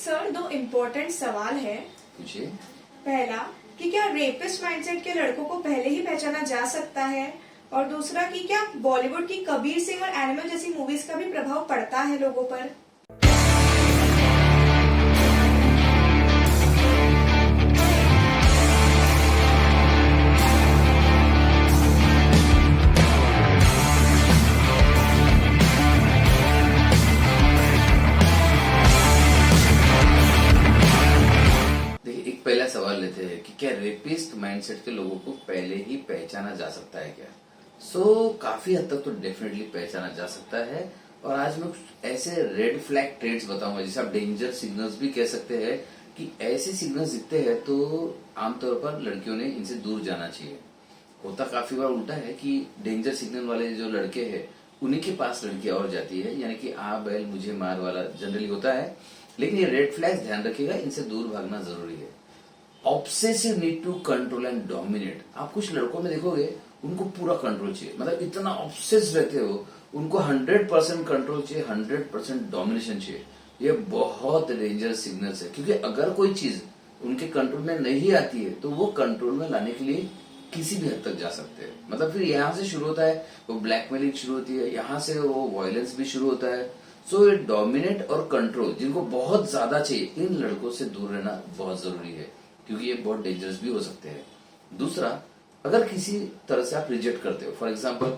Sir, दो important सवाल है। पूछिए। पहला कि क्या रेपिस्ट माइंडसेट के लड़कों को पहले ही पहचाना जा सकता है, और दूसरा कि क्या बॉलीवुड की कबीर सिंह और एनिमल जैसी मूवीज का भी प्रभाव पड़ता है लोगों पर। देखिए, एक पहला सवाल लेते हैं कि क्या रेपिस्ट माइंडसेट के लोगों को पहले ही पहचाना जा सकता है क्या। काफी हद तक तो डेफिनेटली पहचाना जा सकता है। और आज मैं कुछ ऐसे रेड फ्लैग ट्रेड्स बताऊंगा, जिसे आप डेंजर सिग्नल्स भी कह सकते हैं, कि ऐसे सिग्नल्स दिखते हैं तो आमतौर पर लड़कियों ने इनसे दूर जाना चाहिए। होता काफी बार उल्टा है कि डेंजर सिग्नल वाले जो लड़के हैं उन्हीं के पास लड़कियां और जाती है, यानी कि आ बैल मुझे मार वाला जनरली होता है। लेकिन ये रेड फ्लैग्स ध्यान रखिएगा, इनसे दूर भागना जरूरी है। Obsessive need to control and dominate. आप कुछ लड़कों में देखोगे उनको पूरा कंट्रोल चाहिए, मतलब इतना ऑब्सेस रहते हो, उनको 100% कंट्रोल चाहिए, 100% डोमिनेशन चाहिए। ये बहुत डेंजरस सिग्नल्स है, क्योंकि अगर कोई चीज उनके कंट्रोल में नहीं आती है तो वो कंट्रोल में लाने के लिए किसी भी हद तक जा सकते हैं। मतलब फिर यहाँ से शुरू होता है, वो ब्लैकमेलिंग शुरू होती है, यहाँ से वो वायलेंस भी शुरू होता है। ये डोमिनेट और कंट्रोल जिनको बहुत ज्यादा चाहिए, इन लड़कों से दूर रहना बहुत जरूरी है, क्योंकि ये बहुत डेंजरस भी हो सकते हैं। दूसरा, अगर किसी तरह से आप रिजेक्ट करते हो, फॉर एग्जाम्पल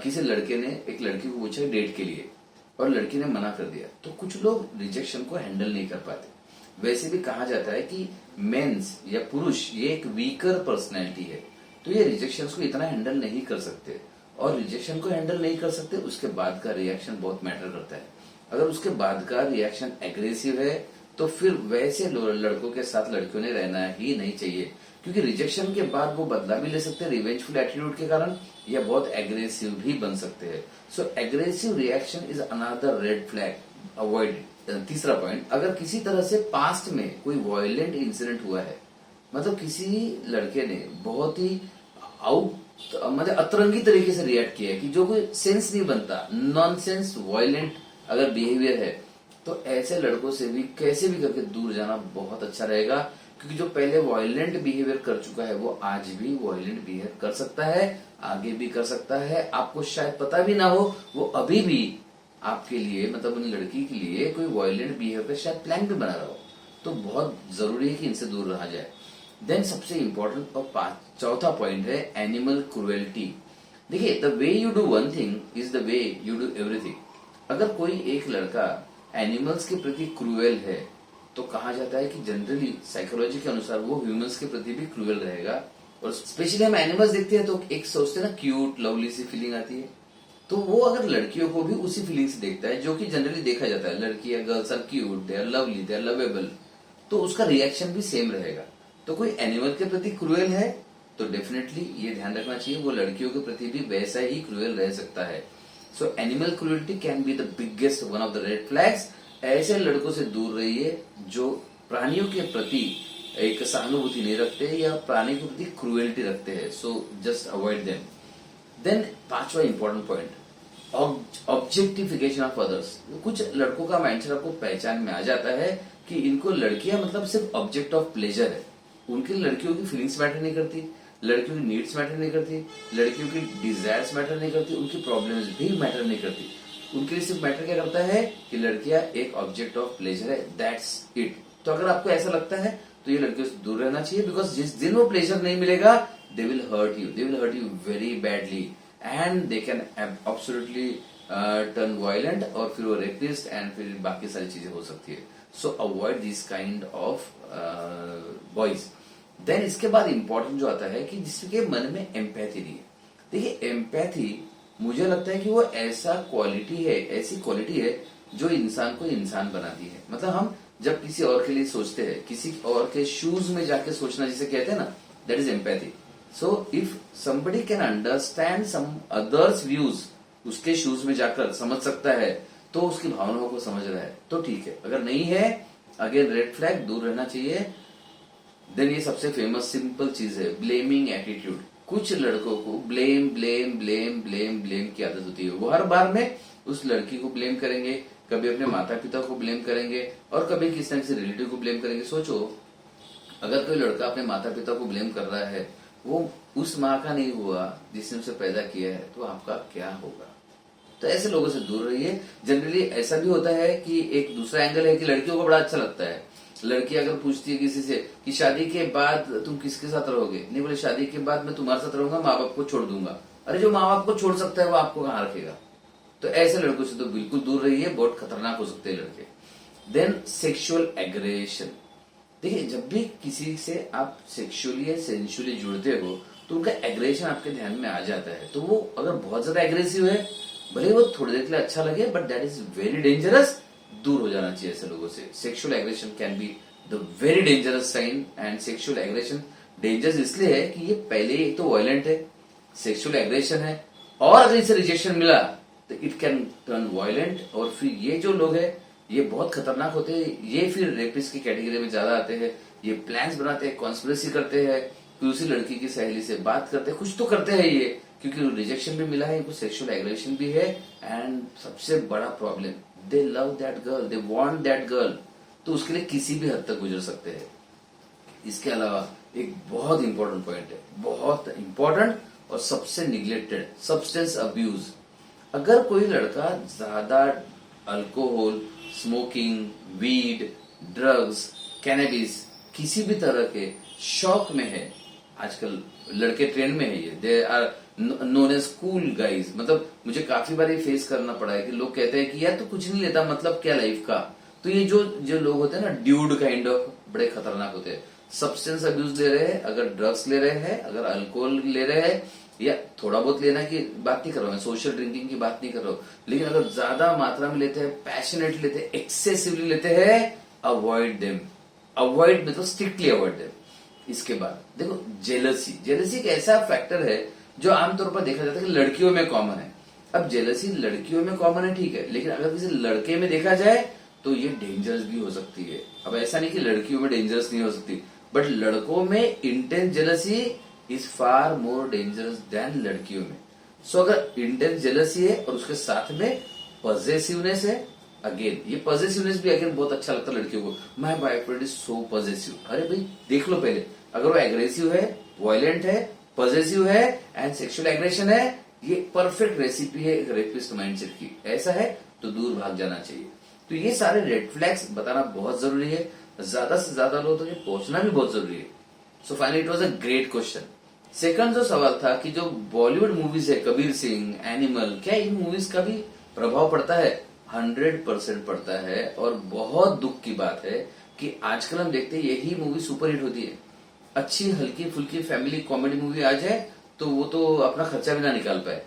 किसी लड़के ने एक लड़की को पूछा डेट के लिए और लड़की ने मना कर दिया, तो कुछ लोग रिजेक्शन को हैंडल नहीं कर पाते। वैसे भी कहा जाता है कि मेंस या पुरुष ये एक वीकर पर्सनैलिटी है, तो ये रिजेक्शन को इतना हैंडल नहीं कर सकते। और रिजेक्शन को हैंडल नहीं कर सकते, उसके बाद का रिएक्शन बहुत मैटर करता है। अगर उसके बाद का रिएक्शन एग्रेसिव है तो फिर वैसे लड़कों के साथ लड़कियों ने रहना ही नहीं चाहिए, क्योंकि रिजेक्शन के बाद वो बदला भी ले सकते हैं रिवेंजफुल एटीट्यूड के कारण, या बहुत एग्रेसिव भी बन सकते हैं। Aggressive reaction is another red flag, avoid. तीसरा पॉइंट, अगर किसी तरह से पास्ट में कोई वायलेंट इंसिडेंट हुआ है, मतलब किसी लड़के ने बहुत ही मतलब अतरंगी तरीके से रिएक्ट किया है कि जो कोई सेंस नहीं बनता, नॉनसेंस वायलेंट अगर बिहेवियर है, तो ऐसे लड़कों से भी कैसे भी करके दूर जाना बहुत अच्छा रहेगा। क्योंकि जो पहले वायलेंट बिहेवियर कर चुका है वो आज भी वायलेंट बिहेव कर सकता है, आगे भी कर सकता है। आपको शायद पता भी ना हो, वो अभी भी आपके लिए, मतलब उन लड़की के लिए कोई वायलेंट बिहेवियर का शायद प्लान भी बना रहा हो। तो बहुत जरूरी है कि इनसे दूर रहा जाए। देन सबसे इंपॉर्टेंट और चौथा पॉइंट है एनिमल क्रुएल्टी। देखिए, the way you do one thing is the way you do everything. अगर कोई एक लड़का एनिमल्स के प्रति क्रूएल है, तो कहा जाता है कि जनरली साइकोलॉजी के अनुसार वो ह्यूमंस के प्रति भी क्रूएल रहेगा। और स्पेशली हम एनिमल्स देखते हैं तो एक सोचते हैं ना, क्यूट लवली सी फीलिंग आती है, तो वो अगर लड़कियों को भी उसी फीलिंग से देखता है, जो कि जनरली देखा जाता है, लड़कियां, girls are cute, they are lovely, they are lovable, तो उसका रिएक्शन भी सेम रहेगा। तो कोई एनिमल के प्रति क्रूएल है तो डेफिनेटली ये ध्यान रखना चाहिए, वो लड़कियों के प्रति भी वैसा ही क्रूएल रह सकता है। Animal cruelty can be the biggest one of the red flags. ऐसे लड़कों से दूर रहिए जो प्राणियों के प्रति एक सहानुभूति नहीं रखते या प्राणी के प्रति क्रूएल्टी रखते हैं। Just avoid them. देन पांचवा important point, objectification of others. कुछ लड़कों का माइंडसेट आपको पहचान में आ जाता है कि इनको लड़कियां मतलब सिर्फ ऑब्जेक्ट ऑफ प्लेजर है। उनकी लड़कियों की फीलिंग्स मैटर नहीं करती, लड़कियों की नीड्स मैटर नहीं करती, लड़कियों की डिजायर्स मैटर नहीं करती, उनकी प्रॉब्लम्स भी मैटर नहीं करती। उनके लिए सिर्फ मैटर क्या करता है कि लड़कियां एक ऑब्जेक्ट ऑफ प्लेजर है, दैट्स इट। तो अगर आपको ऐसा लगता है तो ये लड़कियों से दूर रहना चाहिए, बिकॉज जिस दिन वो प्लेजर नहीं मिलेगा they will hurt you very badly, and they can absolutely turn violent, और फिर वो रेपिस्ट एंड फिर बाकी सारी चीजें हो सकती है। Avoid this kind of boys. Then इसके बाद इंपॉर्टेंट जो आता है कि जिसके मन में एम्पैथी नहीं है। देखिए, एम्पैथी मुझे लगता है कि वो ऐसी क्वालिटी है जो इंसान को इंसान बनाती है। मतलब हम जब किसी और के लिए सोचते हैं, किसी और के शूज में जाके सोचना जिसे कहते हैं ना, that is empathy. If somebody can understand some others views, उसके शूज में जाकर समझ सकता है, तो उसकी भावनाओं को समझ रहा है, तो ठीक है। अगर नहीं है, अगेन रेड फ्लैग, दूर रहना चाहिए। देन ये सबसे फेमस सिंपल चीज है, ब्लेमिंग एटीट्यूड। कुछ लड़कों को blame blame blame blame blame की आदत होती है। वो हर बार में उस लड़की को ब्लेम करेंगे कभी अपने माता पिता को ब्लेम करेंगे और कभी किसी न किसी रिलेटिव को ब्लेम करेंगे। सोचो, अगर कोई लड़का अपने माता पिता को ब्लेम कर रहा है, वो उस माँ का नहीं हुआ जिसने उसे पैदा किया है, तो आपका क्या होगा? तो ऐसे लोगों से दूर रहिए। जनरली ऐसा भी होता है कि एक दूसरा एंगल है कि लड़कियों को बड़ा अच्छा लगता है, लड़की अगर पूछती है किसी से कि शादी के बाद तुम किसके साथ रहोगे, नहीं बोले शादी के बाद मैं तुम्हारे साथ रहूंगा, माँ बाप को छोड़ दूंगा। अरे जो माँ बाप को छोड़ सकता है वो आपको कहाँ रखेगा? तो ऐसे लड़कों से तो बिल्कुल दूर रहिए, बहुत खतरनाक हो सकते हैं लड़के। Then sexual aggression. देखिए, जब भी किसी से आप सेक्सुअली या सेंसुअली जुड़ते हो तो उनका एग्रेशन आपके ध्यान में आ जाता है। तो वो अगर बहुत ज्यादा एग्रेसिव है, भले वो थोड़ी देर के लिए अच्छा लगे, but that is very dangerous. दूर हो जाना चाहिए ऐसे लोगों से। Sexual aggression can be the very dangerous sign. And sexual aggression dangerous इसलिए है कि ये पहले ही तो वायलेंट है, सेक्सुअल एग्रेशन है, और अगर इसे रिजेक्शन मिला तो इट कैन टर्न वायलेंट। और फिर ये जो लोग हैं ये बहुत खतरनाक होते हैं। ये फिर रेपिस्ट की कैटेगरी में ज्यादा आते हैं। ये प्लान्स बनाते हैं, कॉन्स्पिरेसी करते हैं, फिर उसी लड़की की सहेली से बात करते हैं, कुछ तो करते हैं ये, क्योंकि रिजेक्शन भी मिला है, इनको सेक्सुअल एग्रेशन भी है। एंड सबसे बड़ा problem, they love that girl, they want that girl. तो उसके लिए किसी भी हद तक गुजर सकते हैं। इसके अलावा एक बहुत इंपॉर्टेंट पॉइंट है, बहुत इंपॉर्टेंट और सबसे निग्लेक्टेड, सब्सटेंस अब्यूज। अगर कोई लड़का ज्यादा alcohol, smoking, weed, drugs, cannabis, किसी भी तरह के शौक में है, आजकल लड़के ट्रेंड में है ये, they are known as cool guys. मतलब मुझे काफी बार ये फेस करना पड़ा है कि लोग कहते हैं कि यार तू कुछ नहीं लेता, मतलब क्या लाइफ का। तो ये जो लोग होते हैं ना, ड्यूड काइंड ऑफ, बड़े खतरनाक होते हैं। सब्सटेंस अब्यूज ले रहे हैं, अगर ड्रग्स ले रहे हैं, अगर अल्कोहल ले रहे हैं, या थोड़ा बहुत लेना की बात नहीं कर रहा हूं, सोशल ड्रिंकिंग की बात नहीं कर रहा हूं, लेकिन अगर ज्यादा मात्रा में लेते हैं, पैशनेट लेते हैं, एक्सेसिवली लेते हैं, अवॉइड देम। अवॉइड मतलब स्ट्रिक्टली अवॉइड देम। इसके बाद देखो, जेलसी। जेलसी एक ऐसा फैक्टर है जो आमतौर पर देखा जाता है कि लड़कियों में कॉमन है। अब जेलसी लड़कियों में कॉमन है, ठीक है, लेकिन अगर किसी लड़के में देखा जाए तो ये डेंजरस भी हो सकती है। अब ऐसा नहीं कि लड़कियों में डेंजरस नहीं हो सकती, बट लड़कों में intense jealousy is far more dangerous than लड़कियों में। सो अगर इंटेंस जेलसी है और उसके साथ में पॉजेसिवनेस है, अगेन ये पॉजेसिवनेस भी अगेन बहुत अच्छा लगता है लड़कियों को, my boyfriend is so possessive. अरे भाई देख लो पहले, अगर वो एग्रेसिव है, वायलेंट है, पॉजेसिव है एंड सेक्सुअल एग्रेशन है, ये परफेक्ट रेसिपी है एक रेपिस्ट माइंडसेट की। ऐसा है तो दूर भाग जाना चाहिए। तो ये सारे रेड फ्लैग्स बताना बहुत जरूरी है, ज्यादा से ज्यादा लोगों तक पहुंचना भी बहुत जरूरी है। So finally it was a great question. Second जो सवाल था कि जो बॉलीवुड मूवीज है, कबीर सिंह, एनिमल, क्या इन मूवीज का भी प्रभाव पड़ता है? 100% पड़ता है। और बहुत दुख की बात है कि आजकल हम देखते हैं यही मूवी सुपरहिट होती है। अच्छी हल्की फुल्की फैमिली कॉमेडी मूवी आ जाए तो वो तो अपना खर्चा भी ना निकाल पाए।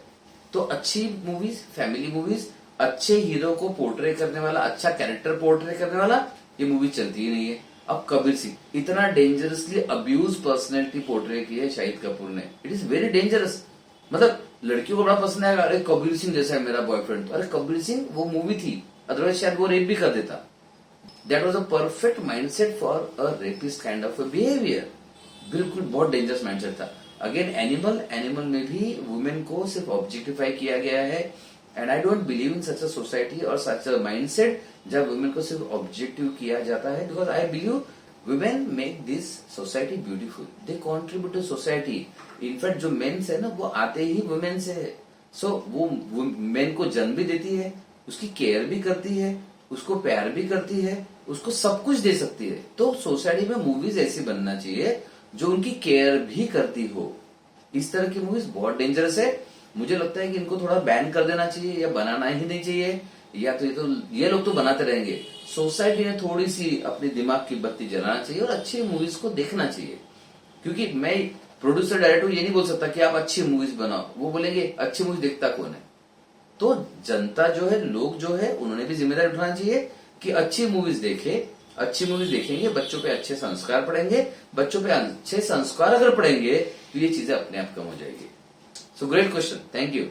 तो अच्छी मूवीज, फैमिली मूवीज, अच्छे हीरो को पोर्ट्रे करने वाला, अच्छा कैरेक्टर पोर्ट्रे करने वाला, ये मूवी चलती ही नहीं है। अब कबीर सिंह इतना डेंजरसली अब्यूज पर्सनैलिटी पोर्ट्रे की है शाहिद कपूर ने, इट इज वेरी डेंजरस। मतलब लड़कियों को बड़ा पसंद आएगा, अरे कबीर सिंह जैसा है मेरा बॉयफ्रेंड। अरे कबीर सिंह वो मूवी थी, अदरवाइज शायद वो रेप भी कर देता। That was a perfect mindset for a rapist kind of behaviour. बिल्कुल बहुत डेंजरस माइंडसेट था। अगेन एनिमल में भी वुमेन को सिर्फ ऑब्जेक्टिफाई किया गया है। And I don't believe in such a society और सच अ माइंडसेट जब वुमेन को सिर्फ ऑब्जेक्टिव किया जाता है, because I believe women make this society beautiful, they contribute to society. In fact जो मेन्स है ना, वो आते ही वुमेन से है। सो वो मेन को जन्म भी देती है, उसकी केयर भी करती है, उसको प्यार भी करती है, उसको सब कुछ दे सकती है। तो सोसाइटी में मूवीज ऐसी बनना चाहिए जो उनकी केयर भी करती हो। इस तरह की मूवीज बहुत डेंजरस है। मुझे लगता है कि इनको थोड़ा बैन कर देना चाहिए या बनाना ही नहीं चाहिए, या तो ये लोग तो बनाते रहेंगे। सोसाइटी ने थोड़ी सी अपने दिमाग की बत्ती जलाना चाहिए और अच्छी मूवीज को देखना चाहिए। क्योंकि मैं प्रोड्यूसर डायरेक्टर ये नहीं बोल सकता कि आप अच्छी मूवीज बनाओ, वो बोलेंगे अच्छी मूवीज देखता कौन है। तो जनता जो है, लोग जो है, उन्होंने भी जिम्मेदारी उठाना चाहिए कि अच्छी मूवीज देखे। अच्छी मूवीज देखेंगे, बच्चों पे अच्छे संस्कार पड़ेंगे। बच्चों पे अच्छे संस्कार अगर पड़ेंगे तो ये चीजें अपने आप कम हो जाएगी। So great question, thank you.